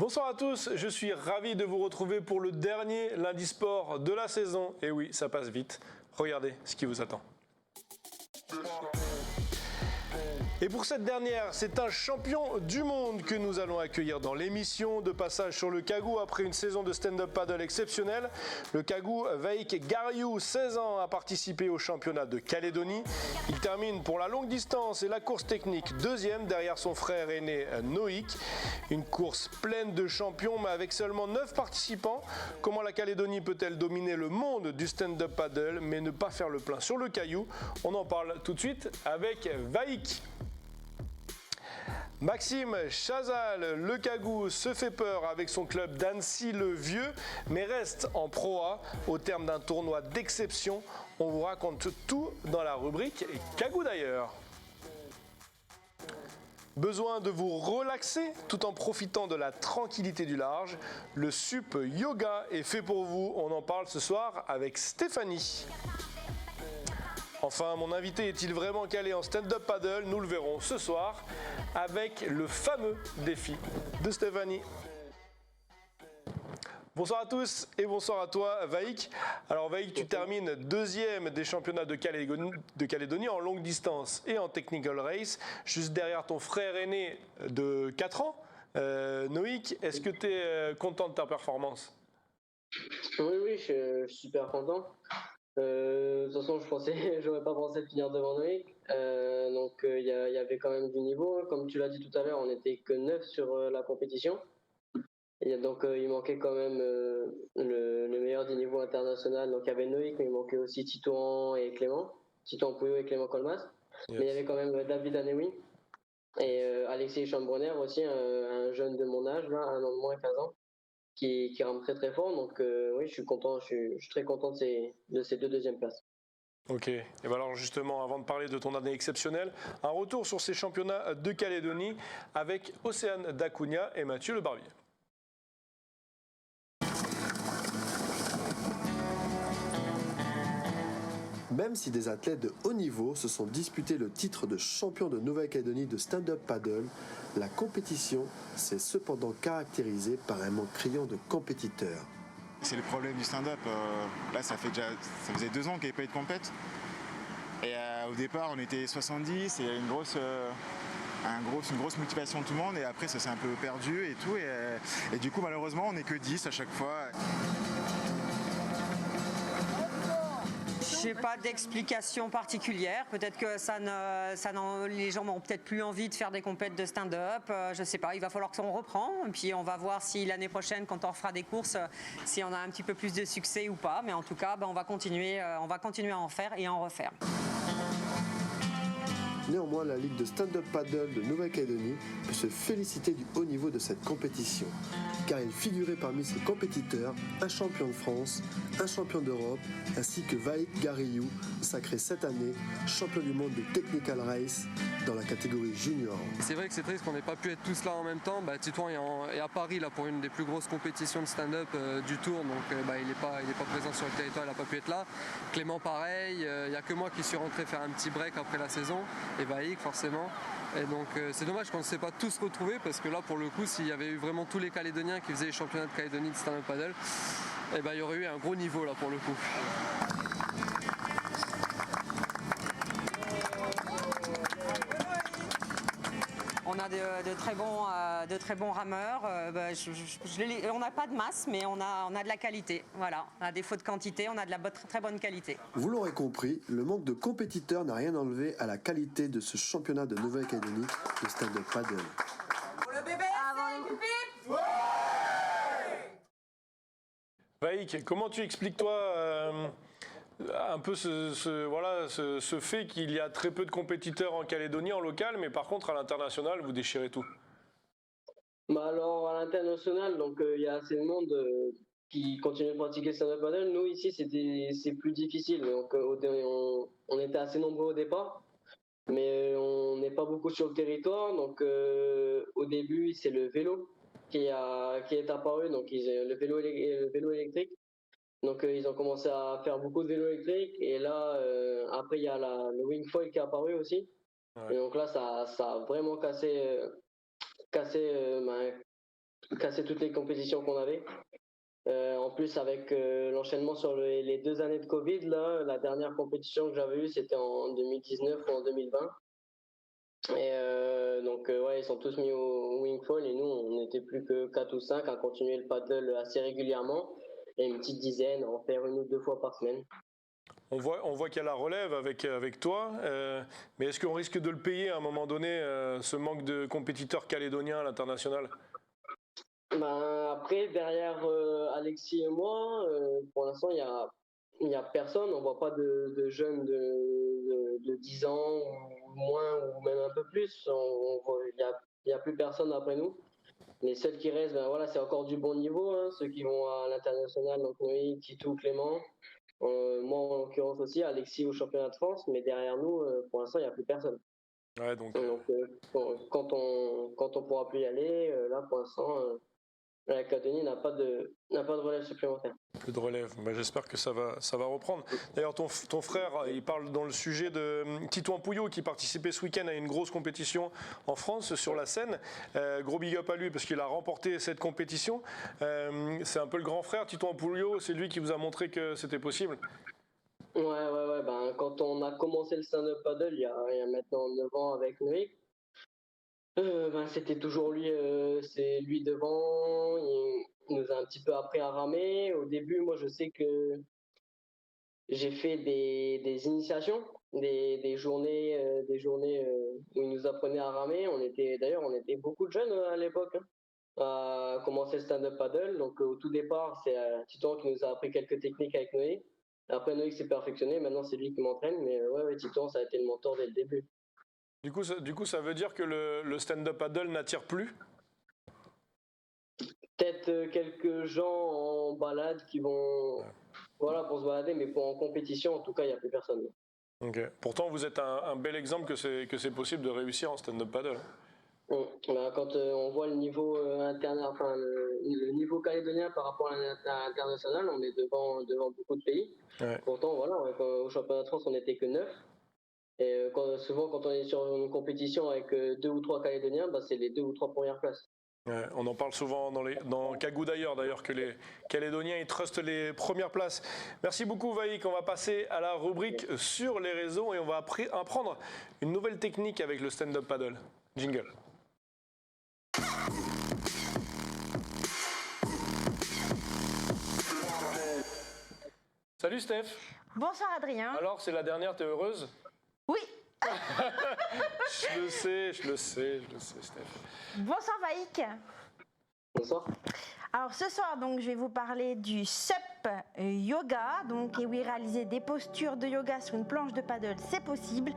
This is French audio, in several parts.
Bonsoir à tous, je suis ravi de vous retrouver pour le dernier lundi sport de la saison. Et oui, ça passe vite. Regardez ce qui vous attend. Et pour cette dernière, c'est un champion du monde que nous allons accueillir dans l'émission. De passage sur le Kagou après une saison de stand-up paddle exceptionnelle, le Kagou Vaïk Gariou, 16 ans, a participé au championnat de Calédonie. Il termine pour la longue distance et la course technique deuxième derrière son frère aîné Noïk. Une course pleine de champions mais avec seulement 9 participants. Comment la Calédonie peut-elle dominer le monde du stand-up paddle mais ne pas faire le plein sur le caillou? On en parle tout de suite avec Vaïk. Maxime Chazal, le Kagou, se fait peur avec son club d'Annecy-le-Vieux, mais reste en Pro A au terme d'un tournoi d'exception. On vous raconte tout dans la rubrique Kagou d'ailleurs. Besoin de vous relaxer tout en profitant de la tranquillité du large. Le Sup Yoga est fait pour vous. On en parle ce soir avec Stéphanie. Enfin, mon invité est-il vraiment calé en stand-up paddle? Nous le verrons ce soir avec le fameux défi de Stéphanie. Bonsoir à tous et bonsoir à toi Vaïk. Alors Vaïk, tu termines deuxième des championnats de Calédonie en longue distance et en technical race, juste derrière ton frère aîné de 4 ans, Noïk. Est-ce que tu es content de ta performance? Oui, je suis super content. De toute façon, j'aurais pas pensé finir devant Noé. Donc, il y avait quand même du niveau. Comme tu l'as dit tout à l'heure, on n'était que 9 sur la compétition. Et donc, il manquait quand même le meilleur du niveau international. Donc, il y avait Noé, mais il manquait aussi Titouan et Clément. Titouan Pouillot et Clément Colmas. Yes. Mais il y avait quand même David Anewi et Alexis Chambronner aussi, un jeune de mon âge, là, un an de moins, 15 ans. Qui rame très très fort, donc oui, je suis content, je suis très content de ces deux deuxièmes places. Ok, et bien alors justement, avant de parler de ton année exceptionnelle, un retour sur ces championnats de Calédonie avec Océane Dacunha et Mathieu Le Barbier. Même si des athlètes de haut niveau se sont disputés le titre de champion de Nouvelle-Calédonie de stand-up paddle, la compétition s'est cependant caractérisée par un manque criant de compétiteurs. C'est le problème du stand-up. Là, ça faisait 2 ans qu'il n'y avait pas eu de compète. Et au départ, on était 70 et il y a une grosse motivation de tout le monde. Et après, ça s'est un peu perdu et tout. Et du coup, malheureusement, on n'est que 10 à chaque fois. Je n'ai pas d'explication particulière. Peut-être que les gens n'ont peut-être plus envie de faire des compètes de stand-up. Je ne sais pas. Il va falloir qu'on reprend. Et puis on va voir si l'année prochaine, quand on fera des courses, si on a un petit peu plus de succès ou pas. Mais en tout cas, on va continuer à en faire et à en refaire. Néanmoins, la Ligue de stand-up paddle de Nouvelle-Calédonie peut se féliciter du haut niveau de cette compétition, car il figurait parmi ses compétiteurs un champion de France, un champion d'Europe, ainsi que Vaïk Gariou, sacré cette année champion du monde de Technical Race dans la catégorie junior. C'est vrai que c'est triste qu'on n'ait pas pu être tous là en même temps. Titouan est à Paris là, pour une des plus grosses compétitions de stand-up du tour, donc il n'est pas présent sur le territoire, il n'a pas pu être là. Clément pareil, il n'y a que moi qui suis rentré faire un petit break après la saison, et Vaïk forcément. Et donc c'est dommage qu'on ne s'est pas tous retrouvés, parce que là pour le coup, s'il y avait eu vraiment tous les Calédoniens qui faisaient les championnats de Calédonie de stand-up paddle, il y aurait eu un gros niveau là pour le coup. On a de très bons rameurs. On n'a pas de masse, mais on a de la qualité. Voilà. À défaut de quantité, on a de la très bonne qualité. Vous l'aurez compris, le manque de compétiteurs n'a rien enlevé à la qualité de ce championnat de Nouvelle-Calédonie de stand-up paddle. Pour le bébé, ouais. Vaïk, comment tu expliques toi un peu ce fait qu'il y a très peu de compétiteurs en Calédonie, en local, mais par contre à l'international, vous déchirez tout? Alors à l'international, donc il y a assez de monde qui continue de pratiquer le stand-up paddle. Nous ici, c'est plus difficile. Donc on était assez nombreux au départ, mais on n'est pas beaucoup sur le territoire. Donc au début, c'est le vélo qui est apparu. Donc le vélo électrique. Donc ils ont commencé à faire beaucoup de vélos électriques, et là après il y a le wingfoil qui est apparu aussi. Ouais. Et donc là ça a vraiment cassé casser toutes les compétitions qu'on avait. En plus, avec l'enchaînement sur les 2 années de Covid, là, la dernière compétition que j'avais eue, c'était en 2019 ou en 2020. Et donc, ouais, ils sont tous mis au wingfoil et nous, on n'était plus que 4 ou 5 à continuer le paddle assez régulièrement et une petite dizaine à en faire 1 ou 2 fois par semaine. On voit qu'il y a la relève avec toi, mais est-ce qu'on risque de le payer à un moment donné, ce manque de compétiteurs calédoniens à l'international? Ben, après, derrière Alexis et moi, pour l'instant, il y a personne. On voit pas de jeunes de 10 ans ou moins ou même un peu plus. Il y a plus personne après nous. Les seuls qui restent, ben voilà, c'est encore du bon niveau, hein, ceux qui vont à l'international, donc Noé, Titou, Clément. Moi, en l'occurrence aussi, Alexis au championnat de France, mais derrière nous, pour l'instant, il n'y a plus personne. Ouais, donc, Quand on pourra plus y aller, là, pour l'instant, la Calédonie n'a pas de relève supplémentaire. plus de relève. Ben, j'espère que ça va reprendre. D'ailleurs, ton frère, il parle dans le sujet de Titouan Pouillot qui participait ce week-end à une grosse compétition en France sur la scène. Gros big up à lui parce qu'il a remporté cette compétition. C'est un peu le grand frère, Titouan Pouillot, c'est lui qui vous a montré que c'était possible. Ouais. Ben, quand on a commencé le stand-up paddle, il y a maintenant 9 ans avec Noé, ben, c'était toujours lui, c'est lui devant. Il nous a un petit peu appris à ramer. Au début, moi, je sais que j'ai fait des initiations, des journées où il nous apprenait à ramer. On était beaucoup de jeunes à l'époque, hein, à commencer le stand-up paddle. Donc au tout départ, c'est Titon qui nous a appris quelques techniques avec Noé. Après Noé s'est perfectionné, maintenant c'est lui qui m'entraîne. Mais ouais, Titon, ça a été le mentor dès le début. Du coup, ça veut dire que le stand-up paddle n'attire plus? Peut-être quelques gens en balade qui vont, voilà, pour se balader, mais en compétition, en tout cas, il n'y a plus personne. Okay. Pourtant, vous êtes un bel exemple que c'est possible de réussir en stand-up paddle. Ben, quand on voit le niveau le niveau calédonien par rapport à l'international, on est devant beaucoup de pays. Ouais. Pourtant, voilà, au championnat de France, on n'était que 9. Et souvent, quand on est sur une compétition avec 2 ou 3 Calédoniens, bah, c'est les 2 ou 3 premières places. Ouais, on en parle souvent dans Kagou d'ailleurs que les Calédoniens ils trustent les premières places. Merci beaucoup Vaïk, on va passer à la rubrique sur les réseaux et on va apprendre une nouvelle technique avec le stand-up paddle. Jingle. Salut Steph. Bonsoir Adrien. Alors c'est la dernière, t'es heureuse? Oui. Je le sais Steph. Bonsoir Vaïk. Bonsoir. Alors ce soir donc je vais vous parler du SUP yoga, donc et oui réaliser des postures de yoga sur une planche de paddle c'est possible.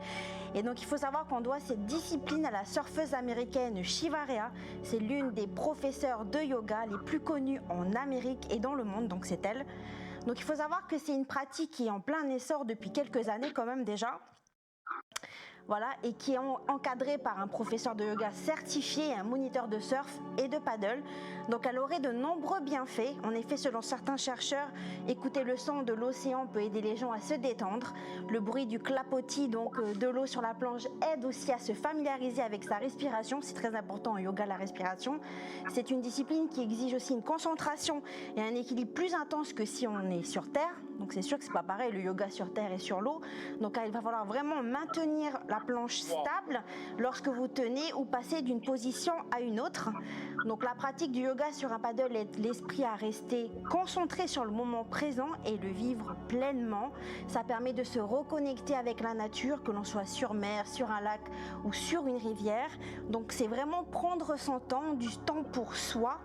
Et donc il faut savoir qu'on doit cette discipline à la surfeuse américaine Shiva Rea. C'est l'une des professeurs de yoga les plus connues en Amérique et dans le monde, donc c'est elle. Donc il faut savoir que c'est une pratique qui est en plein essor depuis quelques années quand même déjà. Voilà, et qui est encadrée par un professeur de yoga certifié et un moniteur de surf et de paddle. Donc elle aurait de nombreux bienfaits. En effet, selon certains chercheurs, écouter le son de l'océan peut aider les gens à se détendre. Le bruit du clapotis donc de l'eau sur la planche aide aussi à se familiariser avec sa respiration. C'est très important en yoga, la respiration. C'est une discipline qui exige aussi une concentration et un équilibre plus intense que si on est sur terre. Donc c'est sûr que c'est pas pareil le yoga sur terre et sur l'eau. Donc il va falloir vraiment maintenir la planche stable lorsque vous tenez ou passez d'une position à une autre. Donc la pratique du yoga sur un paddle aide l'esprit à rester concentré sur le moment présent et le vivre pleinement. Ça permet de se reconnecter avec la nature, que l'on soit sur mer, sur un lac ou sur une rivière. Donc c'est vraiment prendre son temps, du temps pour soi.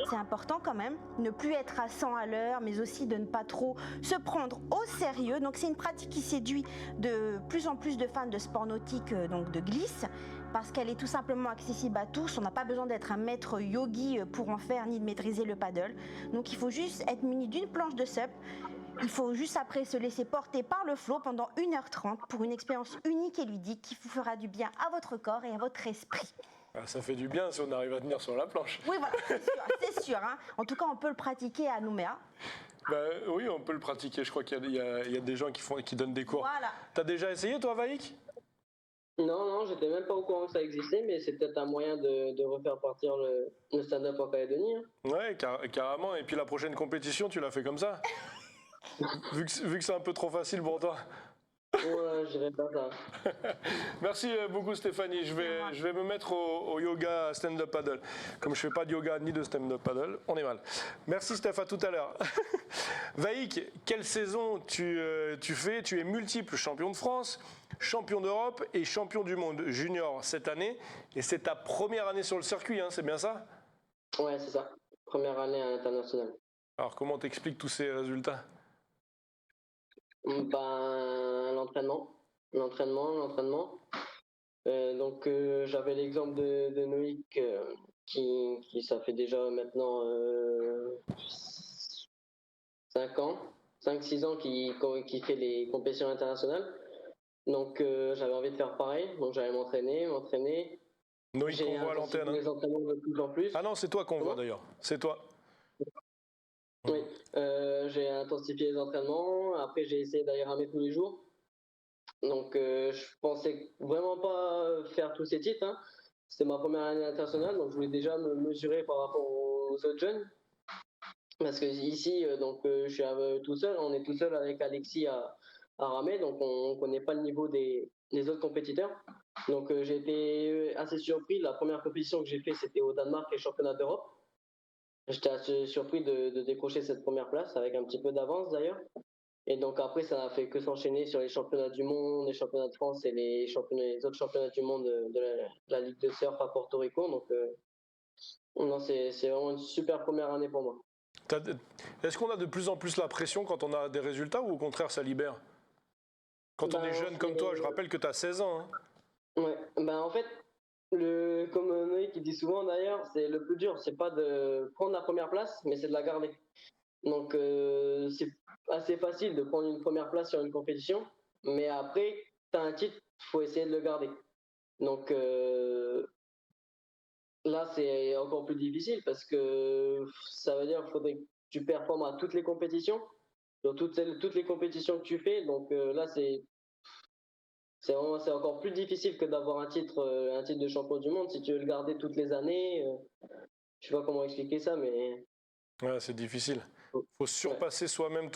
C'est important quand même, ne plus être à 100 à l'heure, mais aussi de ne pas trop se prendre au sérieux. Donc c'est une pratique qui séduit de plus en plus de fans de sport nautique, donc de glisse, parce qu'elle est tout simplement accessible à tous. On n'a pas besoin d'être un maître yogi pour en faire, ni de maîtriser le paddle. Donc il faut juste être muni d'une planche de SUP. Il faut juste après se laisser porter par le flot pendant 1h30 pour une expérience unique et ludique qui vous fera du bien à votre corps et à votre esprit. Ah, ça fait du bien si on arrive à tenir sur la planche. Oui, voilà, c'est sûr. Hein. En tout cas, on peut le pratiquer à Nouméa. Oui, on peut le pratiquer. Je crois qu'il y a des gens qui donnent des cours. Voilà. T'as déjà essayé, toi, Vaïk? Non, j'étais même pas au courant que ça existait, mais c'est peut-être un moyen de refaire partir le stand-up en Calédonie, hein. Ouais, carrément. Et puis la prochaine compétition, tu l'as fait comme ça? Vu que c'est un peu trop facile pour toi. Ouais, je dirais pas ça. Merci beaucoup Stéphanie. moi. Je vais me mettre au yoga stand-up paddle. Comme je fais pas de yoga ni de stand-up paddle, on est mal. Merci Steph, à tout à l'heure. Vaïk, quelle saison tu fais? Tu es multiple champion de France, champion d'Europe et champion du monde junior cette année. Et c'est ta première année sur le circuit, hein, c'est bien ça? Ouais, c'est ça. Première année à l'international. Alors comment t'expliques tous ces résultats? Ben, l'entraînement. J'avais l'exemple de Noïc qui ça fait déjà maintenant 5 ans, 5-6 ans qui fait les compétitions internationales. Donc j'avais envie de faire pareil, donc j'allais m'entraîner. Noïc J'ai qu'on voit à intensifié l'antenne, hein. mes entraînements de plus en plus. Ah non, c'est toi qu'on voit Comment? d'ailleurs. C'est toi. Oui, j'ai intensifié les entraînements. Après, j'ai essayé d'aller ramer tous les jours. Donc, je pensais vraiment pas faire tous ces titres, hein. C'était ma première année internationale, donc je voulais déjà me mesurer par rapport aux autres jeunes. Parce que ici, je suis tout seul, on est tout seul avec Alexis à ramer, donc on ne connaît pas le niveau des autres compétiteurs. Donc, j'ai été assez surpris. La première compétition que j'ai fait, c'était au Danemark et championnat d'Europe. J'étais assez surpris de décrocher cette première place avec un petit peu d'avance d'ailleurs. Et donc après, ça n'a fait que s'enchaîner sur les championnats du monde, les championnats de France et les autres championnats du monde de la Ligue de surf à Porto Rico. Donc non, c'est vraiment une super première année pour moi. T'as- Est-ce qu'on a de plus en plus la pression quand on a des résultats ou au contraire ça libère? Quand on est jeune comme toi, je rappelle que tu as 16 ans, hein. Ouais, en fait, comme Noé qui dit souvent d'ailleurs, c'est le plus dur, c'est pas de prendre la première place, mais c'est de la garder. Donc c'est assez facile de prendre une première place sur une compétition, mais après, tu as un titre, il faut essayer de le garder. Donc là, c'est encore plus difficile parce que ça veut dire qu'il faudrait que tu performes à toutes les compétitions, sur toutes les compétitions que tu fais. Donc là, c'est encore plus difficile que d'avoir un titre de champion du monde si tu veux le garder toutes les années. Je sais pas comment expliquer ça, mais Ouais, c'est difficile. Faut surpasser soi-même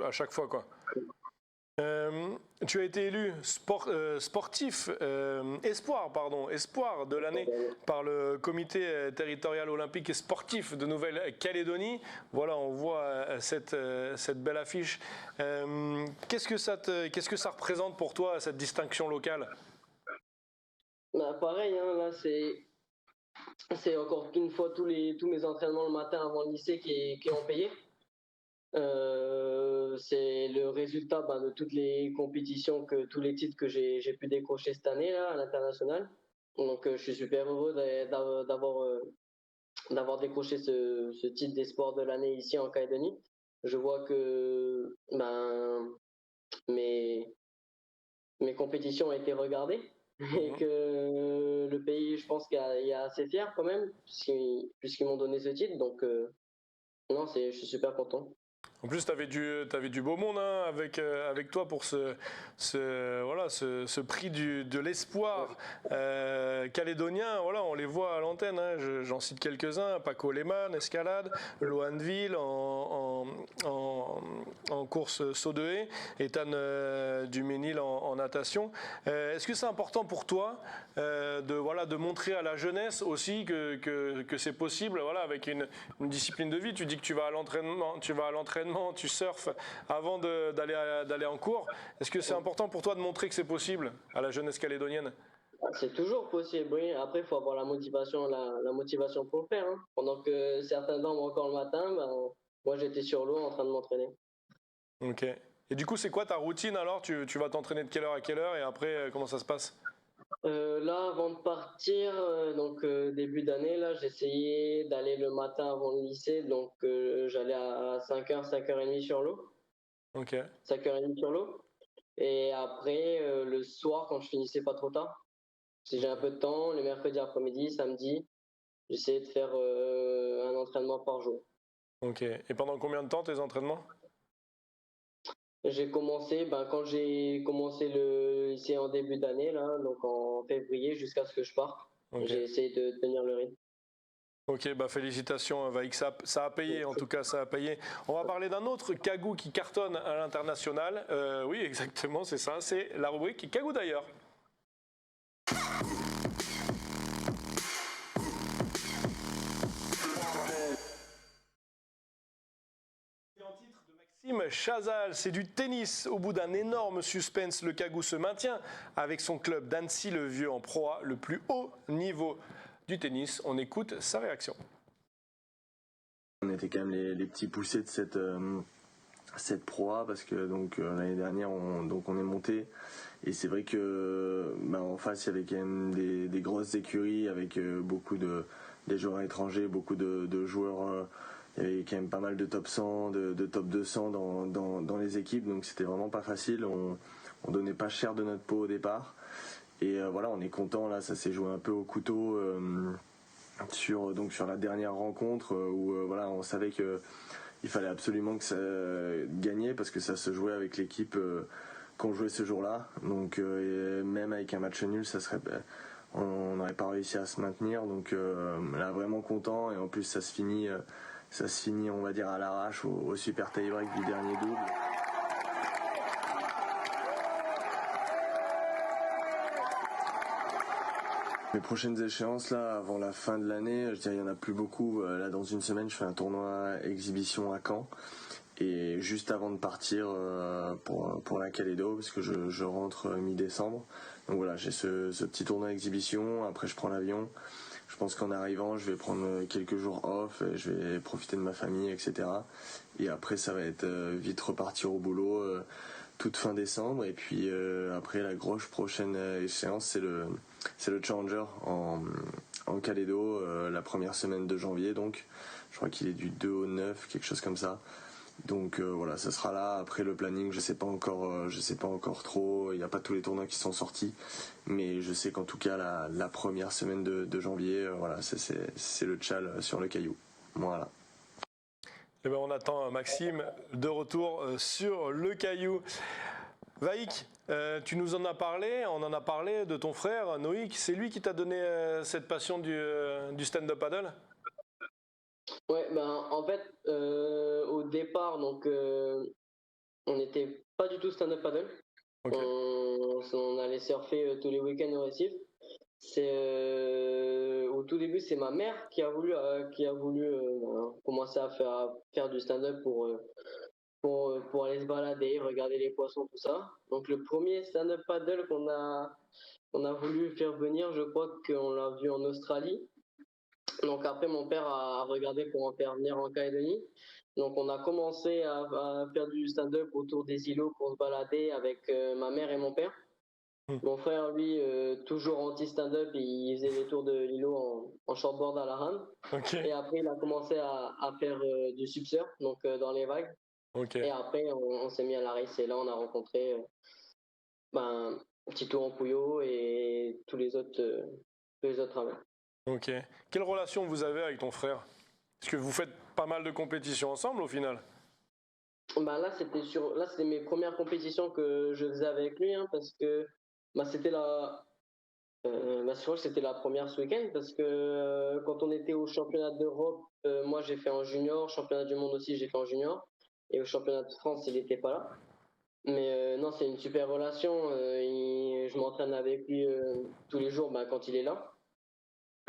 à chaque fois, quoi. Tu as été élu sportif espoir de l'année par le comité territorial olympique et sportif de Nouvelle-Calédonie. Voilà, on voit cette belle affiche. Qu'est-ce que ça représente pour toi, cette distinction locale? pareil, hein, là, c'est encore une fois tous mes entraînements le matin avant le lycée qui ont payé. C'est le résultat de toutes les compétitions, tous les titres que j'ai pu décrocher cette année là, à l'international. Donc je suis super heureux d'avoir décroché ce titre des sports de l'année ici en Calédonie. Je vois que mes, mes compétitions ont été regardées et que le pays, je pense qu'il est assez fier quand même, puisqu'ils m'ont donné ce titre. Donc non, je suis super content. En plus, tu avais du beau monde, hein, avec toi pour ce prix de l'espoir calédonien. Voilà, on les voit à l'antenne, hein, j'en cite quelques-uns: Paco Lehmann, escalade, Lohan Ville en course saut de haie, Ethan Duménil en natation. Est-ce que c'est important pour toi de montrer à la jeunesse aussi que c'est possible, voilà, avec une discipline de vie? Tu dis que tu vas à l'entraînement, tu surfes avant d'aller en cours. Est-ce que c'est important pour toi de montrer que c'est possible à la jeunesse calédonienne? C'est toujours possible, oui. Après, il faut avoir la motivation pour le faire, hein. Pendant que certains dorment encore le matin, moi j'étais sur l'eau en train de m'entraîner. Ok. Et du coup, c'est quoi ta routine alors? Tu vas t'entraîner de quelle heure à quelle heure et après, comment ça se passe? Là, avant de partir, début d'année, là, j'essayais d'aller le matin avant le lycée, donc j'allais à 5h, 5h30 sur l'eau. Ok. 5h30 sur l'eau. Et après, le soir, quand je finissais pas trop tard, si j'ai un peu de temps, le mercredi après-midi, samedi, j'essayais de faire un entraînement par jour. Ok. Et pendant combien de temps tes entraînements? J'ai commencé quand j'ai commencé le lycée en début d'année, là, donc en février jusqu'à ce que je parte. Ok. J'ai essayé de tenir le rythme. Ok, bah félicitations Vaïk, ça a payé, en tout cas ça a payé. On va parler d'un autre Kagou qui cartonne à l'international. Oui, exactement, c'est ça, c'est la rubrique Kagou d'ailleurs. Maxime Chazal, c'est du tennis. Au bout d'un énorme suspense, le Kagou se maintient avec son club d'Annecy-le-Vieux en Pro A, le plus haut niveau du tennis. On écoute sa réaction. On était quand même les petits poussés de cette Pro A parce que l'année dernière on est monté et c'est vrai que en face il y avait quand même des grosses écuries avec beaucoup des joueurs étrangers, beaucoup de joueurs. Il y avait quand même pas mal de top 100, de top 200 dans les équipes, donc c'était vraiment pas facile. On donnait pas cher de notre peau au départ. Et voilà, on est content, là, ça s'est joué un peu au couteau sur la dernière rencontre où voilà, on savait qu'il fallait absolument que ça gagnait parce que ça se jouait avec l'équipe qu'on jouait ce jour-là. Donc même avec un match nul, on n'aurait pas réussi à se maintenir. Donc là, vraiment content, et en plus ça se finit, on va dire, à l'arrache au super tie-break du dernier double. Les prochaines échéances, là, avant la fin de l'année, je dirais il n'y en a plus beaucoup. Là, dans une semaine, je fais un tournoi exhibition à Caen. Et juste avant de partir pour la Calédo, parce que je rentre mi-décembre. Donc voilà, j'ai ce petit tournoi exhibition. Après, je prends l'avion. Je pense qu'en arrivant, je vais prendre quelques jours off, et je vais profiter de ma famille, etc. Et après, ça va être vite repartir au boulot toute fin décembre. Et puis après, la grosse prochaine échéance, c'est le Challenger en Calédo, la première semaine de janvier. Donc, je crois qu'il est du 2 au 9, quelque chose comme ça. Donc voilà, ça sera là. Après, le planning, je sais pas encore trop. Il n'y a pas tous les tournois qui sont sortis, mais je sais qu'en tout cas la première semaine de janvier, voilà, c'est le Chal sur le Caillou. Voilà. Eh ben, on attend Maxime de retour sur le Caillou. Vaïk, tu nous en as parlé, on en a parlé de ton frère Noïc. C'est lui qui t'a donné cette passion du stand-up paddle? Ouais, en fait, au départ, on n'était pas du tout stand-up paddle. Okay. On allait surfer tous les week-ends au récif. Au tout début, c'est ma mère qui a voulu commencer à faire du stand-up pour aller se balader, regarder les poissons, tout ça. Donc le premier stand-up paddle qu'on a voulu faire venir, je crois qu'on l'a vu en Australie. Donc après, mon père a regardé pour en faire venir en Calédonie. Donc on a commencé à faire du stand-up autour des îlots pour se balader avec ma mère et mon père. Mon frère, lui, toujours anti-stand-up, il faisait les tours de l'îlot en shortboard à la rame. Okay. Et après, il a commencé à faire du subsurf, donc dans les vagues. Okay. Et après, on s'est mis à la race. Et là, on a rencontré Petit Tour en Pouillot et tous les autres travers. Ok. Quelle relation vous avez avec ton frère? Est-ce que vous faites pas mal de compétitions ensemble au final? Là, c'était mes premières compétitions que je faisais avec lui, hein, parce que c'était je crois que c'était la première ce week-end, parce que quand on était au championnat d'Europe, moi j'ai fait en junior, championnat du monde aussi j'ai fait en junior, et au championnat de France il n'était pas là. Mais non, c'est une super relation. Je m'entraîne avec lui tous les jours quand il est là.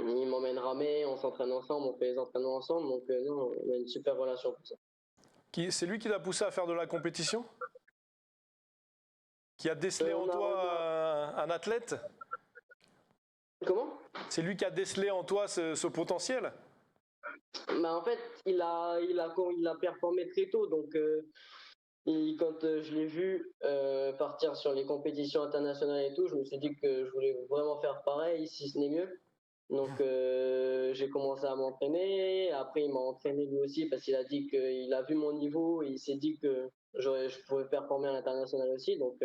Il m'emmène ramer, on s'entraîne ensemble, on fait les entraînements ensemble, donc non, on a une super relation pour ça. C'est lui qui t'a poussé à faire de la compétition? Qui a décelé en toi un athlète? Comment? C'est lui qui a décelé en toi ce potentiel? En fait, il a performé très tôt, donc quand je l'ai vu partir sur les compétitions internationales et tout, je me suis dit que je voulais vraiment faire pareil, si ce n'est mieux. Donc j'ai commencé à m'entraîner. Après, il m'a entraîné lui aussi parce qu'il a dit qu'il a vu mon niveau et il s'est dit que je pouvais performer à l'international aussi. Donc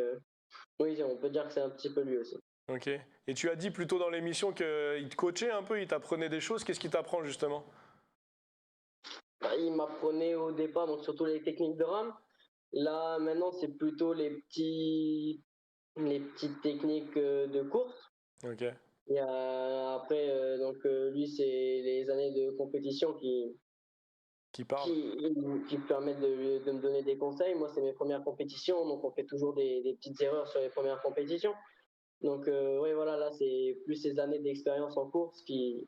oui, on peut dire que c'est un petit peu lui aussi. Ok. Et tu as dit plus tôt dans l'émission qu'il te coachait un peu, il t'apprenait des choses. Qu'est-ce qu'il t'apprend justement? Il m'apprenait au départ, donc surtout les techniques de rame. Là, maintenant, c'est plutôt les petites techniques de course. Ok. Et après, lui, c'est les années de compétition Qui parle. qui permettent de me donner des conseils. Moi, c'est mes premières compétitions, donc on fait toujours des petites erreurs sur les premières compétitions. Donc, oui, voilà, là, c'est plus ces années d'expérience en course qui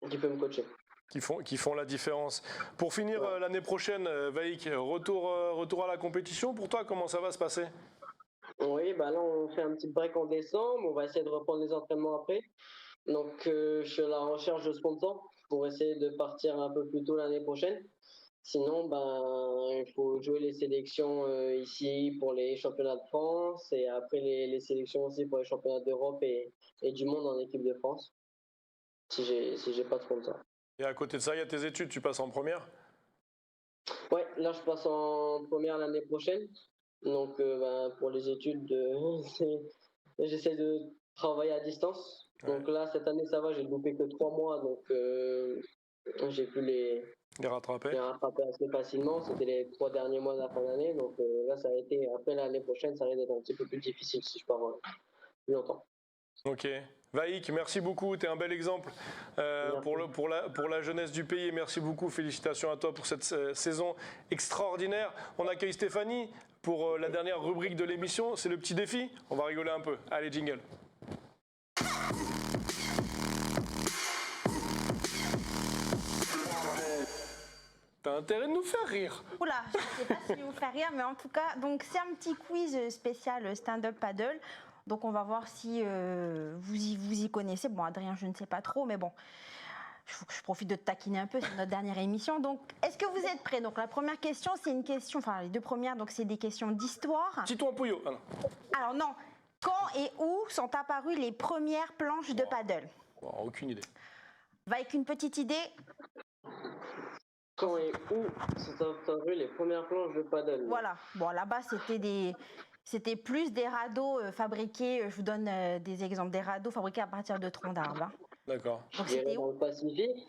peut me coacher. Qui font la différence. Pour finir l'année prochaine, Vaïk, retour à la compétition. Pour toi, comment ça va se passer? Oui, bah là, on fait un petit break en décembre. On va essayer de reprendre les entraînements après. Donc, je suis à la recherche de sponsors pour essayer de partir un peu plus tôt l'année prochaine. Sinon, ben, il faut jouer les sélections ici pour les championnats de France et après les sélections aussi pour les championnats d'Europe et du monde en équipe de France, si j'ai pas de sponsor. Et à côté de ça, il y a tes études. Tu passes en première? Ouais, là, je passe en première l'année prochaine. Donc, ben, pour les études, j'essaie de travailler à distance. Donc là, cette année, ça va, j'ai loupé que 3 mois, donc j'ai pu les rattraper assez facilement. C'était les 3 derniers mois de la fin d'année, donc là, ça a été, après l'année prochaine, ça risque d'être un petit peu plus difficile si je pars plus longtemps. Ok. Vaïk, merci beaucoup, tu es un bel exemple pour la jeunesse du pays. Merci beaucoup, félicitations à toi pour cette saison extraordinaire. On accueille Stéphanie pour la dernière rubrique de l'émission, c'est le petit défi. On va rigoler un peu. Allez, jingle. T'as intérêt de nous faire rire. Oula, je ne sais pas si je vais vous faire rire, mais en tout cas, donc c'est un petit quiz spécial stand-up paddle. Donc on va voir si vous y connaissez. Bon, Adrien, je ne sais pas trop, mais bon, je profite de te taquiner un peu, c'est notre dernière émission. Donc, est-ce que vous êtes prêts? Donc la première question, c'est une question, enfin les deux premières, donc c'est des questions d'histoire. Tito Pouillot. Ah non. Alors non, quand et où sont apparues les premières planches de paddle? Bon, aucune idée. Va avec une petite idée. Quand et où sont apparues les premières planches de paddle? Voilà, bon là-bas c'était plus des radeaux fabriqués, je vous donne des exemples, des radeaux fabriqués à partir de troncs d'arbres. Hein. D'accord. Donc c'était dans où? le Pacifique.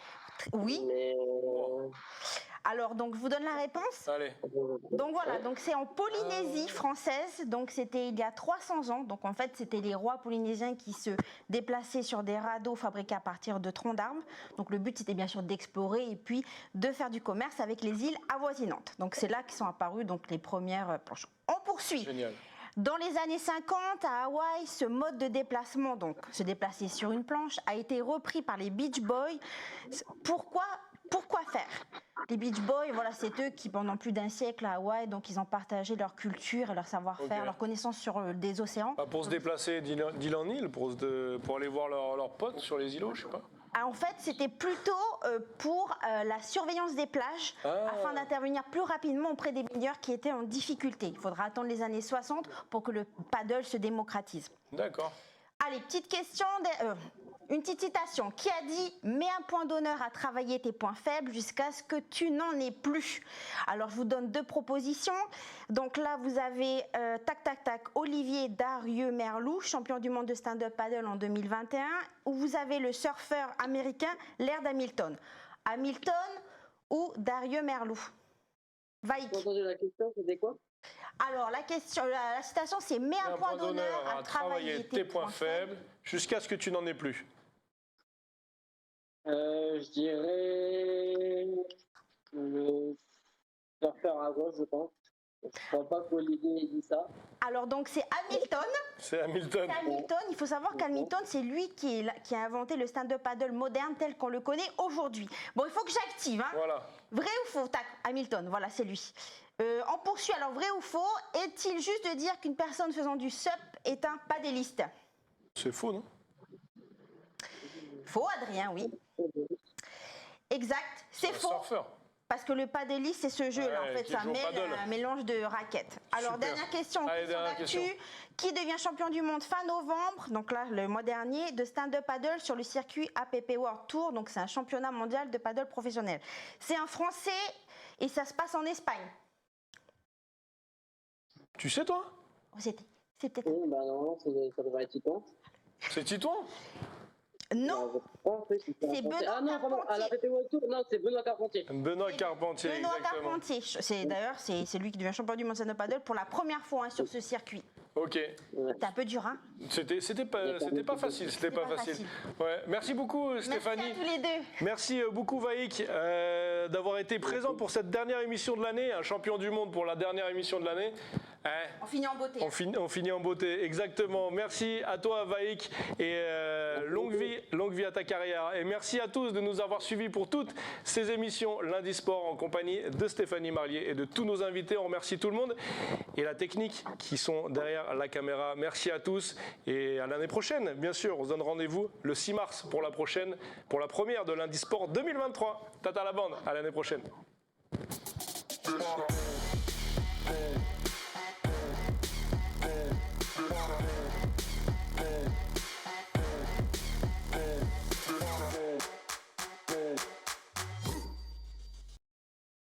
Oui. Mais Alors donc je vous donne la réponse. Allez. Donc voilà, donc c'est en Polynésie française, donc c'était il y a 300 ans. Donc en fait c'était les rois polynésiens qui se déplaçaient sur des radeaux fabriqués à partir de troncs d'arbres. Donc le but c'était bien sûr d'explorer et puis de faire du commerce avec les îles avoisinantes. Donc c'est là que sont apparues donc les premières planches. On poursuit. Génial. Dans les années 50, à Hawaï, ce mode de déplacement, donc se déplacer sur une planche, a été repris par les Beach Boys. Pourquoi faire? Les Beach Boys, voilà, c'est eux qui, pendant plus d'un siècle à Hawaï, donc ils ont partagé leur culture et leur savoir-faire, leur connaissance sur des océans. Pour se déplacer d'île en île, pour aller voir leurs potes sur les îlots, je sais pas. En fait, c'était plutôt pour la surveillance des plages, afin d'intervenir plus rapidement auprès des baigneurs qui étaient en difficulté. Il faudra attendre les années 60 pour que le paddle se démocratise. D'accord. Allez, petite question, une petite citation. Qui a dit « Mets un point d'honneur à travailler tes points faibles jusqu'à ce que tu n'en aies plus ». Alors, je vous donne deux propositions. Donc là, vous avez Olivier Darieux-Merlou, champion du monde de stand-up paddle en 2021, ou vous avez le surfeur américain Laird Hamilton. Hamilton ou Darieux-Merlou? Vaïk. J'ai entendu la question, c'était quoi? Alors, la citation, c'est « Mets un point d'honneur à travailler tes points faibles jusqu'à ce que tu n'en aies plus ». Je dirais le surfeur à gauche, je pense. Je ne crois pas qu'Olivier ait dit ça. Alors, donc, c'est Hamilton. C'est Hamilton. Il faut savoir qu'Hamilton, c'est lui qui a inventé le stand-up paddle moderne tel qu'on le connaît aujourd'hui. Bon, il faut que j'active. Hein. Voilà. Vrai ou faux? Tac, Hamilton, voilà, c'est lui. On poursuit. Alors, vrai ou faux? Est-il juste de dire qu'une personne faisant du SUP est un paddliste? C'est faux, non? Faux, Adrien, oui. Exact, c'est faux. Surfeur. Parce que le paddliste, c'est ce jeu-là. Ouais, en fait, ça mêle un mélange de raquettes. Alors, Super. dernière question. Allez, dernière question. Qui devient champion du monde fin novembre, donc là, le mois dernier, de stand-up paddle sur le circuit APP World Tour. Donc, c'est un championnat mondial de paddle professionnel. C'est un Français et ça se passe en Espagne. Tu sais, toi? C'est peut-être... Oui, bah non, ça devrait être Titouan. C'est Titouan? Non, c'est Benoît Ah non, pardon, à la Carpentier. VT World Tour, non, c'est Benoît Carpentier. Benoît Carpentier, Benoît exactement. Carpentier. D'ailleurs, c'est lui qui devient champion du monde stand-up paddle pour la première fois hein, sur ce circuit. Ok. C'est un peu dur, hein? C'était pas facile. C'était pas facile. Ouais. Merci beaucoup, Stéphanie. Merci à tous les deux. Merci beaucoup, Vaïk, d'avoir été présent pour cette dernière émission de l'année. Un champion du monde pour la dernière émission de l'année. On finit en beauté. On finit en beauté, exactement. Merci à toi, Vaïk, et longue vie à ta carrière. Et merci à tous de nous avoir suivis pour toutes ces émissions Lundi Sport en compagnie de Stéphanie Marlier et de tous nos invités. On remercie tout le monde et la technique qui sont derrière la caméra. Merci à tous et à l'année prochaine, bien sûr. On se donne rendez-vous le 6 mars pour la première de Lundi Sport 2023. Tata la bande, à l'année prochaine.